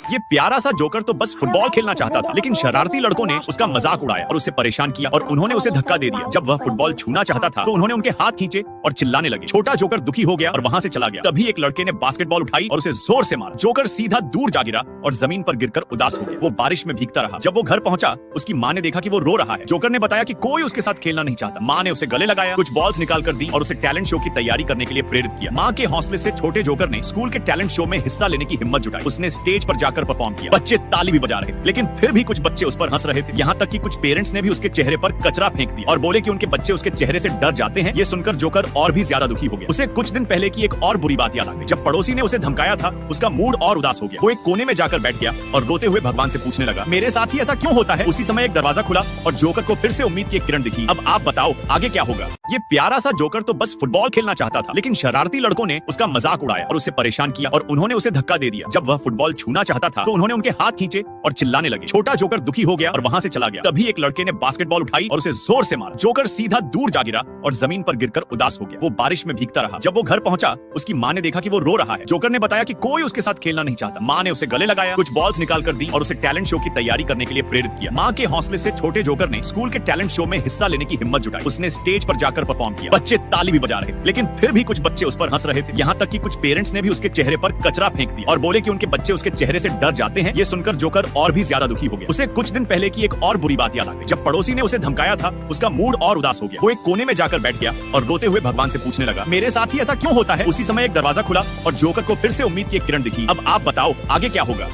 ये प्यारा सा जोकर तो बस फुटबॉल खेलना चाहता था, लेकिन शरारती लड़कों ने उसका मजाक उड़ाया और उसे परेशान किया और उन्होंने उसे धक्का दे दिया। जब वह फुटबॉल छूना चाहता था तो उन्होंने उनके हाथ खींचे और चिल्लाने लगे। छोटा जोकर दुखी हो गया और वहां से चला गया। तभी एक लड़के ने बास्केटबॉल उठाई और उसे जोर से मारा। जोकर सीधा दूर जा गिरा और जमीन पर गिरकर उदास हो गया। वो बारिश में भीगता रहा। जब वो घर पहुंचा, उसकी माँ ने देखा कि वो रो रहा है। जोकर ने बताया कि कोई उसके साथ खेलना नहीं चाहता। माँ ने उसे गले लगाया, कुछ बॉल्स निकाल कर दी और उसे टैलेंट शो की तैयारी करने के लिए प्रेरित किया। माँ के हौसले से छोटे जोकर ने स्कूल के टैलेंट शो में हिस्सा लेने की हिम्मत जुटाई। उसने स्टेज पर जाकर परफॉर्म किया। बच्चे ताली भी बजा रहे थे, लेकिन फिर भी कुछ बच्चे उस पर हंस रहे थे। यहाँ तक कि कुछ पेरेंट्स ने भी उसके चेहरे पर कचरा फेंक दिया और बोले कि उनके बच्चे उसके चेहरे से डर जाते हैं। ये सुनकर जोकर और भी ज्यादा दुखी हो गया। उसे कुछ दिन पहले की एक और बुरी बात याद आ गई। जब पड़ोसी ने उसे धमकाया था, उसका मूड और उदास हो गया। वो एक कोने में जाकर बैठ गया और रोते हुए भगवान से पूछने लगा, मेरे साथ ही ऐसा क्यों होता है? उसी समय एक दरवाजा खुला और जोकर को फिर से उम्मीद की एक किरण दिखी। अब आप बताओ आगे क्या होगा? ये प्यारा सा जोकर तो बस फुटबॉल खेलना चाहता था, लेकिन शरारती लड़कों ने उसका मजाक उड़ाया और उसे परेशान किया और उन्होंने उसे धक्का दे दिया। जब वह फुटबॉल छूना चाहता था तो उन्होंने उनके हाथ खींचे और चिल्लाने लगे। छोटा जोकर दुखी हो गया और वहां से चला गया। तभी एक लड़के ने बास्केटबॉल उठाई और उसे जोर से मारा। जोकर सीधा दूर जा गिरा और जमीन पर गिरकर उदास हो गया। वो बारिश में भीगता रहा। जब वो घर पहुंचा, उसकी माँ ने देखा कि वो रो रहा है। जोकर ने बताया कि कोई उसके साथ खेलना नहीं चाहता। माँ ने उसे गले लगाया, कुछ बॉल्स निकाल कर दी और उसे टैलेंट शो की तैयारी करने के लिए प्रेरित किया। माँ के हौसले से छोटे जोकर ने स्कूल के टैलेंट शो में हिस्सा लेने की हिम्मत जुटाई। उसने स्टेज पर जाकर परफॉर्म किया। बच्चे ताली भी बजा रहे थे, लेकिन फिर भी कुछ बच्चे उस पर हंस रहे थे। यहाँ तक कि कुछ पेरेंट्स ने भी उसके चेहरे पर कचरा फेंक दिया और बोले कि उनके बच्चे उसके चेहरे से डर जाते हैं। ये सुनकर जोकर और भी ज्यादा दुखी हो गया। उसे कुछ दिन पहले की एक और बुरी बात याद आ गई। जब पड़ोसी ने उसे धमकाया था, उसका मूड और उदास हो गया। वो एक कोने में जाकर बैठ गया और रोते हुए भगवान से पूछने लगा, मेरे साथ ही ऐसा क्यों होता है? उसी समय एक दरवाजा खुला और जोकर को फिर से उम्मीद की एक किरण दिखी। अब आप बताओ आगे क्या होगा?